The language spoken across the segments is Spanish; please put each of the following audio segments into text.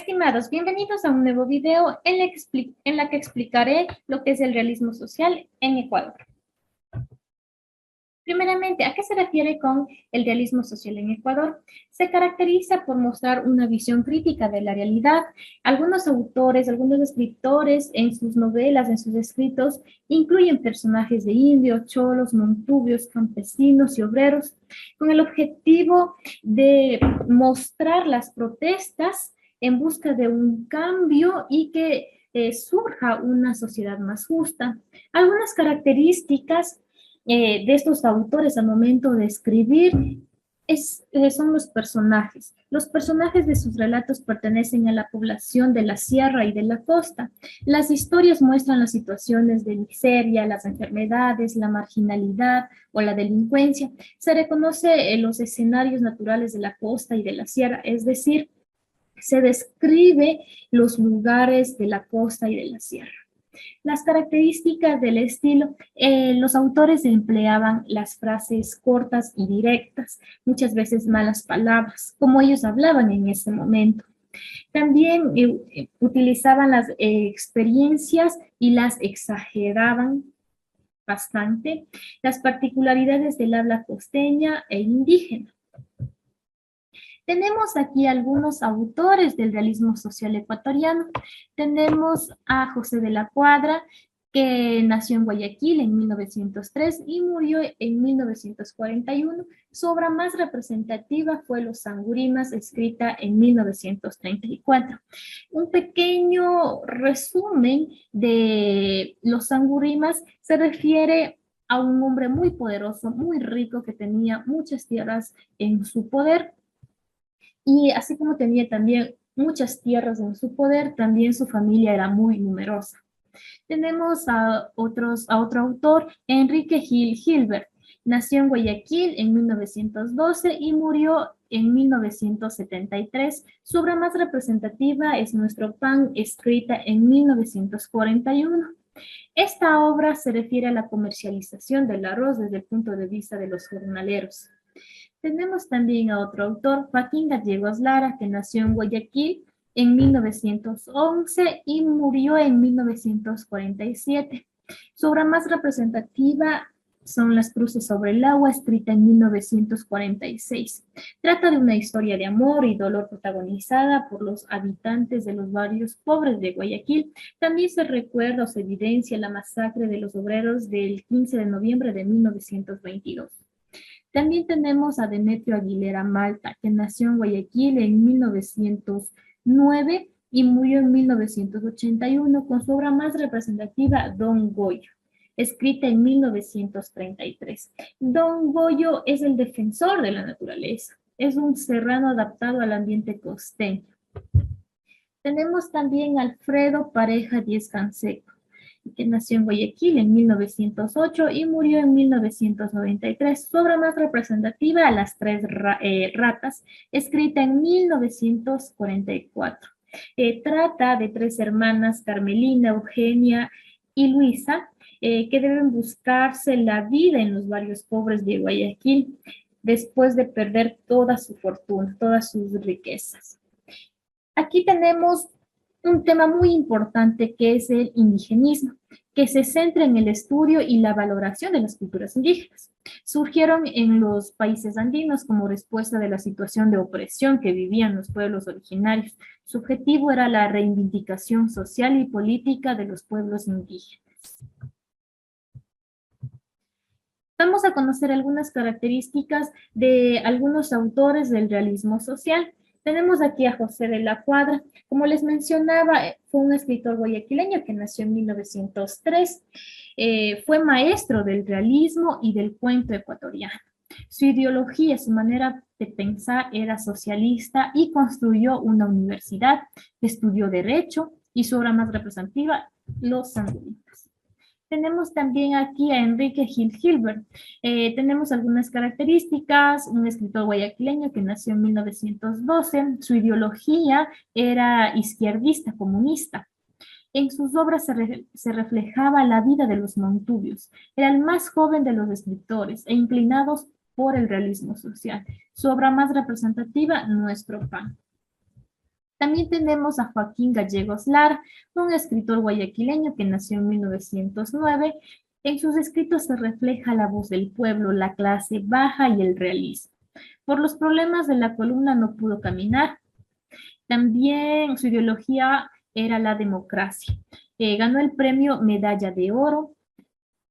Estimados, bienvenidos a un nuevo video en la que explicaré lo que es el realismo social en Ecuador. Primeramente, ¿a qué se refiere con el realismo social en Ecuador? Se caracteriza por mostrar una visión crítica de la realidad. Algunos autores, algunos escritores en sus novelas, en sus escritos, incluyen personajes de indios, cholos, montubios, campesinos y obreros, con el objetivo de mostrar las protestas en busca de un cambio y que surja una sociedad más justa. Algunas características de estos autores al momento de escribir son los personajes. Los personajes de sus relatos pertenecen a la población de la sierra y de la costa. Las historias muestran las situaciones de miseria, las enfermedades, la marginalidad o la delincuencia. Se reconoce los escenarios naturales de la costa y de la sierra, es decir, se describe los lugares de la costa y de la sierra. Las características del estilo, los autores empleaban las frases cortas y directas, muchas veces malas palabras, como ellos hablaban en ese momento. También utilizaban las experiencias y las exageraban bastante, las particularidades del habla costeña e indígena. Tenemos aquí algunos autores del realismo social ecuatoriano. Tenemos a José de la Cuadra, que nació en Guayaquil en 1903 y murió en 1941. Su obra más representativa fue Los Sangurimas, escrita en 1934. Un pequeño resumen de Los Sangurimas se refiere a un hombre muy poderoso, muy rico, que tenía muchas tierras en su poder. Y así como tenía también muchas tierras en su poder, también su familia era muy numerosa. Tenemos a otro autor, Enrique Gil Gilbert. Nació en Guayaquil en 1912 y murió en 1973. Su obra más representativa es Nuestro Pan, escrita en 1941. Esta obra se refiere a la comercialización del arroz desde el punto de vista de los jornaleros. Tenemos también a otro autor, Joaquín Gallegos Lara, que nació en Guayaquil en 1911 y murió en 1947. Su obra más representativa son Las cruces sobre el agua, escrita en 1946. Trata de una historia de amor y dolor protagonizada por los habitantes de los barrios pobres de Guayaquil. También se recuerda o se evidencia la masacre de los obreros del 15 de noviembre de 1922. También tenemos a Demetrio Aguilera Malta, que nació en Guayaquil en 1909 y murió en 1981 con su obra más representativa, Don Goyo, escrita en 1933. Don Goyo es el defensor de la naturaleza, es un serrano adaptado al ambiente costeño. Tenemos también a Alfredo Pareja Díez Canseco, que nació en Guayaquil en 1908 y murió en 1993. Su obra más representativa, Las tres ratas, escrita en 1944. Trata de tres hermanas, Carmelina, Eugenia y Luisa, que deben buscarse la vida en los barrios pobres de Guayaquil después de perder toda su fortuna, todas sus riquezas. Aquí tenemos un tema muy importante que es el indigenismo, que se centra en el estudio y la valoración de las culturas indígenas. Surgieron en los países andinos como respuesta de la situación de opresión que vivían los pueblos originarios. Su objetivo era la reivindicación social y política de los pueblos indígenas. Vamos a conocer algunas características de algunos autores del realismo social. Tenemos aquí a José de la Cuadra. Como les mencionaba, fue un escritor guayaquileño que nació en 1903. Fue maestro del realismo y del cuento ecuatoriano. Su ideología, su manera de pensar era socialista y construyó una universidad, estudió derecho y su obra más representativa, Los Sangurimas. Tenemos también aquí a Enrique Gil Gilbert. Tenemos algunas características, un escritor guayaquileño que nació en 1912, su ideología era izquierdista, comunista. En sus obras se reflejaba la vida de los montubios. Era el más joven de los escritores e inclinados por el realismo social. Su obra más representativa, Nuestro Pan. También tenemos a Joaquín Gallegos Lara, un escritor guayaquileño que nació en 1909. En sus escritos se refleja la voz del pueblo, la clase baja y el realismo. Por los problemas de la columna no pudo caminar. También su ideología era la democracia. Ganó el premio Medalla de Oro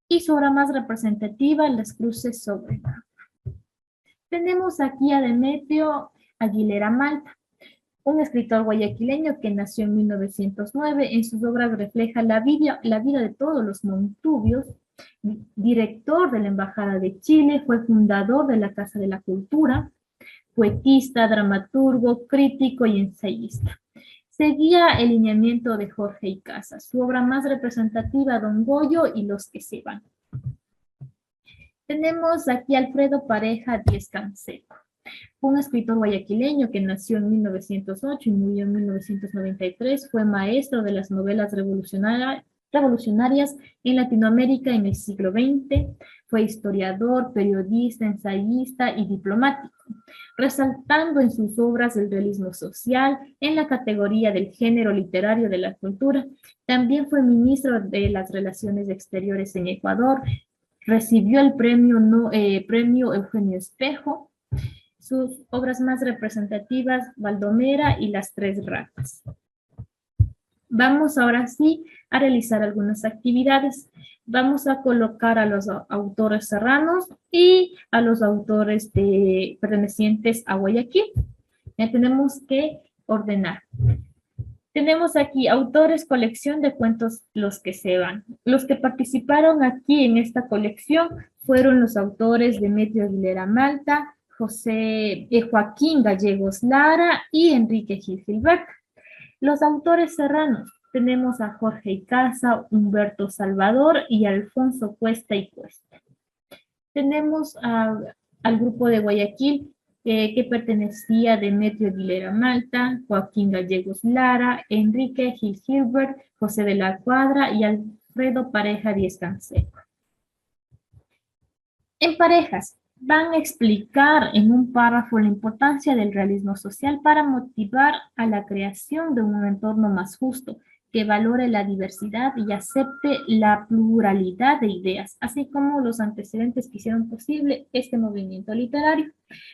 y su obra más representativa, Las Cruces sobre el Agua. Tenemos aquí a Demetrio Aguilera Malta, un escritor guayaquileño que nació en 1909. En sus obras refleja la vida de todos los montubios. Director de la Embajada de Chile, fue fundador de la Casa de la Cultura, poetista, dramaturgo, crítico y ensayista. Seguía el lineamiento de Jorge Icaza. Su obra más representativa, Don Goyo y Los que se van. Tenemos aquí a Alfredo Pareja Díez Canseco, un escritor guayaquileño que nació en 1908 y murió en 1993. Fue maestro de las novelas revolucionarias en Latinoamérica en el siglo XX. Fue historiador, periodista, ensayista y diplomático, resaltando en sus obras el realismo social en la categoría del género literario de la cultura. También fue ministro de las Relaciones Exteriores en Ecuador. Recibió el premio Eugenio Espejo. Sus obras más representativas, Baldomera y Las Tres Ratas. Vamos ahora sí a realizar algunas actividades. Vamos a colocar a los autores serranos y a los autores pertenecientes a Guayaquil. Ya tenemos que ordenar. Tenemos aquí autores, colección de cuentos Los que se van. Los que participaron aquí en esta colección fueron los autores Demetrio Aguilera Malta, Joaquín Gallegos Lara y Enrique Gil Gilbert. Los autores serranos, tenemos a Jorge Icaza, Humberto Salvador y Alfonso Cuesta y Cuesta. Tenemos al grupo de Guayaquil, que pertenecía a Demetrio Aguilera Malta, Joaquín Gallegos Lara, Enrique Gil Gilbert, José de la Cuadra y Alfredo Pareja Díez Canseco. En parejas, van a explicar en un párrafo la importancia del realismo social para motivar a la creación de un entorno más justo, que valore la diversidad y acepte la pluralidad de ideas, así como los antecedentes que hicieron posible este movimiento literario.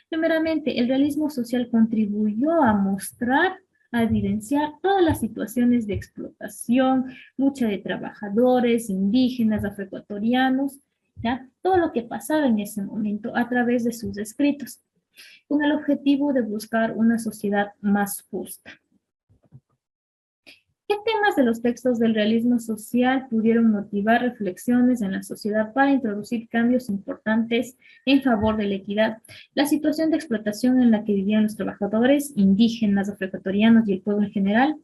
Primeramente, el realismo social contribuyó a mostrar, a evidenciar todas las situaciones de explotación, lucha de trabajadores, indígenas, afroecuatorianos, ¿ya? Todo lo que pasaba en ese momento a través de sus escritos, con el objetivo de buscar una sociedad más justa. ¿Qué temas de los textos del realismo social pudieron motivar reflexiones en la sociedad para introducir cambios importantes en favor de la equidad? La situación de explotación en la que vivían los trabajadores indígenas, afroecuatorianos y el pueblo en general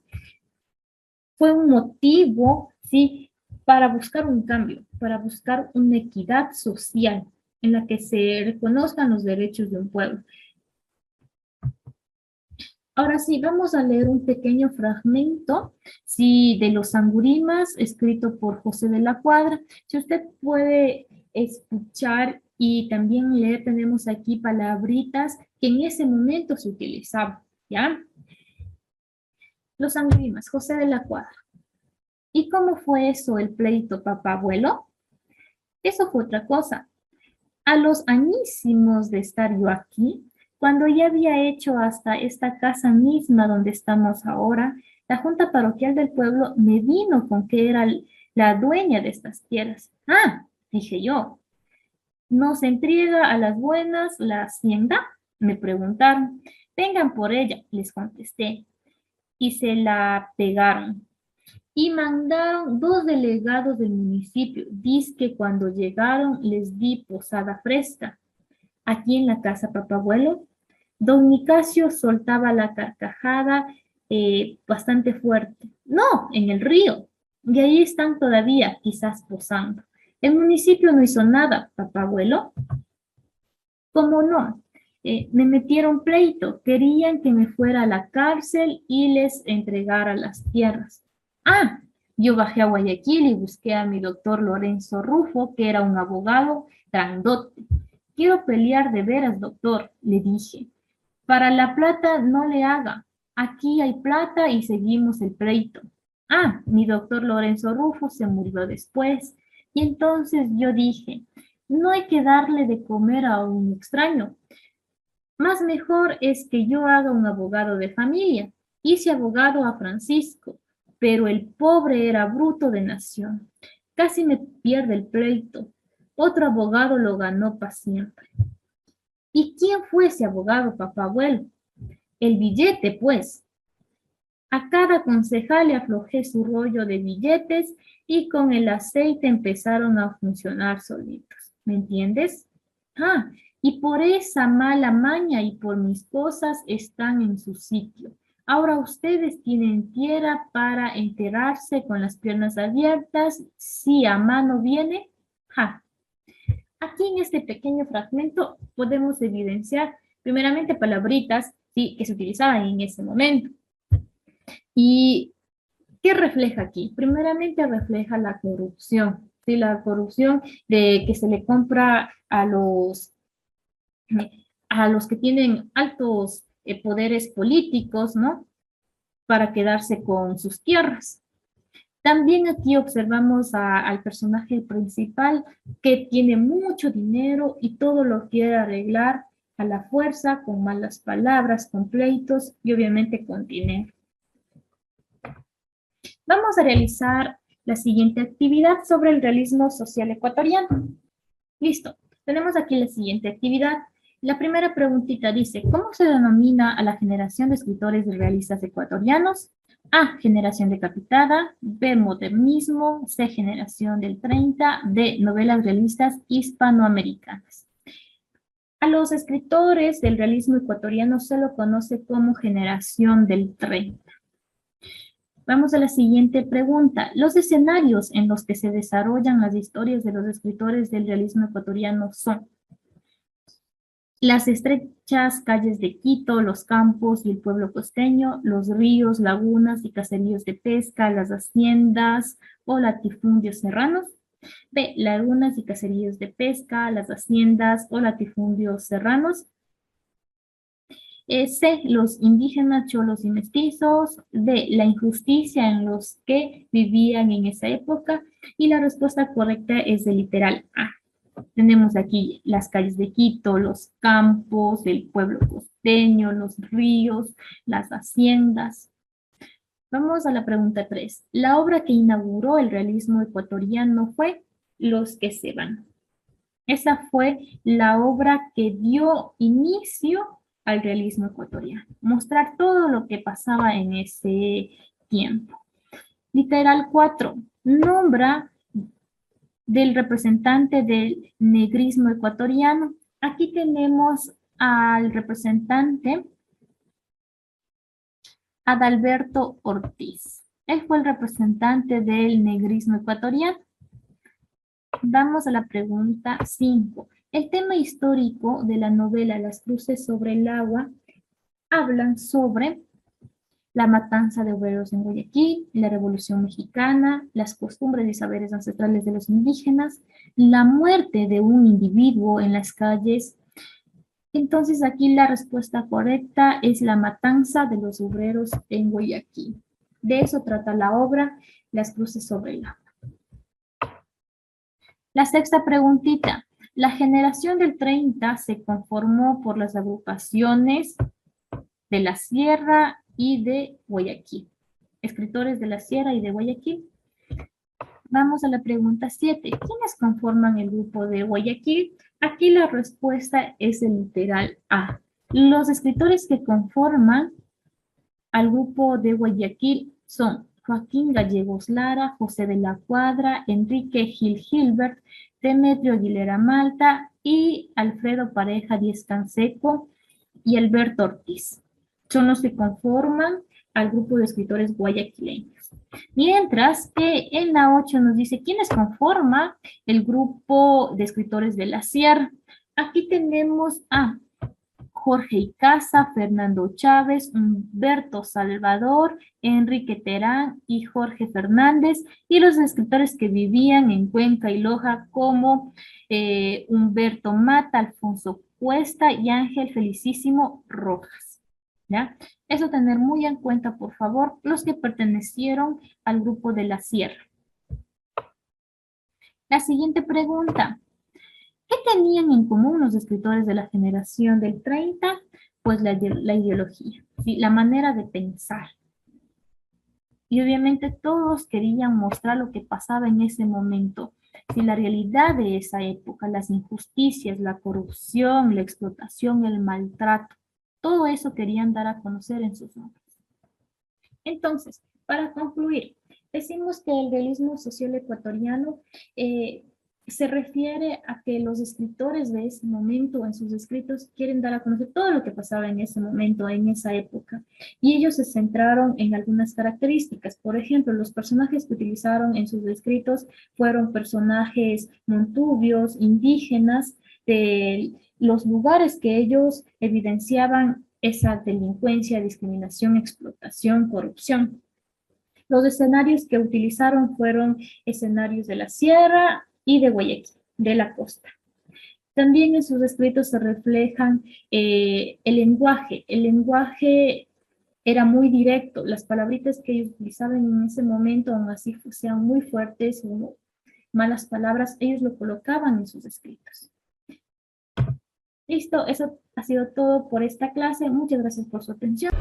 fue un motivo, ¿sí?, para buscar un cambio, para buscar una equidad social en la que se reconozcan los derechos de un pueblo. Ahora sí, vamos a leer un pequeño fragmento, sí, de Los Angurimas, escrito por José de la Cuadra. Si usted puede escuchar y también leer, tenemos aquí palabritas que en ese momento se utilizaban, ¿ya? Los Angurimas, José de la Cuadra. ¿Y cómo fue eso, el pleito papá-abuelo? Eso fue otra cosa. A los añísimos de estar yo aquí, cuando ya había hecho hasta esta casa misma donde estamos ahora, la Junta Parroquial del pueblo me vino con que era la dueña de estas tierras. Ah, dije yo, ¿nos entrega a las buenas la hacienda? Me preguntaron. Vengan por ella, les contesté. Y se la pegaron. Y mandaron 2 delegados del municipio. Dice que cuando llegaron les di posada fresca. Aquí en la casa papá-abuelo, don Nicasio soltaba la carcajada bastante fuerte. No, en el río. Y ahí están todavía, quizás posando. El municipio no hizo nada, papá-abuelo. ¿Cómo no? Me metieron pleito. Querían que me fuera a la cárcel y les entregara las tierras. Ah, yo bajé a Guayaquil y busqué a mi doctor Lorenzo Rufo, que era un abogado grandote. Quiero pelear de veras, doctor, le dije. Para la plata no le haga. Aquí hay plata y seguimos el pleito. Ah, mi doctor Lorenzo Rufo se murió después. Y entonces yo dije, no hay que darle de comer a un extraño. Más mejor es que yo haga un abogado de familia. Hice abogado a Francisco, pero el pobre era bruto de nación. Casi me pierde el pleito. Otro abogado lo ganó para siempre. ¿Y quién fue ese abogado, papá abuelo? El billete, pues. A cada concejal le aflojé su rollo de billetes y con el aceite empezaron a funcionar solitos. ¿Me entiendes? Ah, y por esa mala maña y por mis cosas están en su sitio. Ahora ustedes tienen tierra para enterarse con las piernas abiertas. Si a mano viene, ja. Aquí en este pequeño fragmento podemos evidenciar primeramente palabritas, sí, que se utilizaban en ese momento. ¿Y qué refleja aquí? Primeramente refleja la corrupción, ¿sí? La corrupción de que se le compra a los que tienen altos poderes políticos, ¿no? Para quedarse con sus tierras. También aquí observamos al personaje principal que tiene mucho dinero y todo lo quiere arreglar a la fuerza, con malas palabras, con pleitos y obviamente con dinero. Vamos a realizar la siguiente actividad sobre el realismo social ecuatoriano. Listo, tenemos aquí la siguiente actividad. La primera preguntita dice, ¿cómo se denomina a la generación de escritores realistas ecuatorianos? A, generación decapitada, B, modernismo, C, generación del 30, D, novelas realistas hispanoamericanas. A los escritores del realismo ecuatoriano se lo conoce como generación del 30. Vamos a la siguiente pregunta. Los escenarios en los que se desarrollan las historias de los escritores del realismo ecuatoriano son las estrechas calles de Quito, los campos y el pueblo costeño, los ríos, lagunas y caseríos de pesca, las haciendas o latifundios serranos. B, lagunas y caseríos de pesca, las haciendas o latifundios serranos. C, los indígenas, cholos y mestizos. D, la injusticia en los que vivían en esa época. Y la respuesta correcta es el literal A. Tenemos aquí las calles de Quito, los campos, el pueblo costeño, los ríos, las haciendas. Vamos a la pregunta 3. La obra que inauguró el realismo ecuatoriano fue Los que se van. Esa fue la obra que dio inicio al realismo ecuatoriano. Mostrar todo lo que pasaba en ese tiempo. Literal 4. Nombra del representante del negrismo ecuatoriano. Aquí tenemos al representante Adalberto Ortiz. Él fue el representante del negrismo ecuatoriano. Vamos a la pregunta 5. El tema histórico de la novela Las cruces sobre el agua hablan sobre la matanza de obreros en Guayaquil, la Revolución Mexicana, las costumbres y saberes ancestrales de los indígenas, la muerte de un individuo en las calles. Entonces aquí la respuesta correcta es la matanza de los obreros en Guayaquil. De eso trata la obra Las cruces sobre el agua. La sexta preguntita. La generación del 30 se conformó por las agrupaciones de la Sierra y de Guayaquil. Escritores de la Sierra y de Guayaquil. Vamos a la pregunta 7. ¿Quiénes conforman el grupo de Guayaquil? Aquí la respuesta es el literal A. Los escritores que conforman al grupo de Guayaquil son Joaquín Gallegos Lara, José de la Cuadra, Enrique Gil Gilbert, Demetrio Aguilera Malta y Alfredo Pareja Díez Canseco y Alberto Ortiz. Son los que conforman al grupo de escritores guayaquileños. Mientras que en la 8 nos dice quiénes conforman el grupo de escritores de la Sierra. Aquí tenemos a Jorge Icaza, Fernando Chávez, Humberto Salvador, Enrique Terán y Jorge Fernández, y los escritores que vivían en Cuenca y Loja como Humberto Mata, Alfonso Cuesta y Ángel Felicísimo Rojas. ¿ya? Eso tener muy en cuenta, por favor, los que pertenecieron al grupo de la sierra. La siguiente pregunta. ¿Qué tenían en común los escritores de la generación del 30? Pues la ideología, ¿sí? La manera de pensar. Y obviamente todos querían mostrar lo que pasaba en ese momento, ¿sí? La realidad de esa época, las injusticias, la corrupción, la explotación, el maltrato. Todo eso querían dar a conocer en sus obras. Entonces, para concluir, decimos que el realismo social ecuatoriano se refiere a que los escritores de ese momento en sus escritos quieren dar a conocer todo lo que pasaba en ese momento, en esa época. Y ellos se centraron en algunas características. Por ejemplo, los personajes que utilizaron en sus escritos fueron personajes montubios, indígenas, de los lugares que ellos evidenciaban esa delincuencia, discriminación, explotación, corrupción. Los escenarios que utilizaron fueron escenarios de la sierra y de Guayaquil, de la costa. También en sus escritos se reflejan el lenguaje. El lenguaje era muy directo. Las palabritas que ellos utilizaban en ese momento, aun así sean muy fuertes o malas palabras, ellos lo colocaban en sus escritos. Listo, eso ha sido todo por esta clase. Muchas gracias por su atención.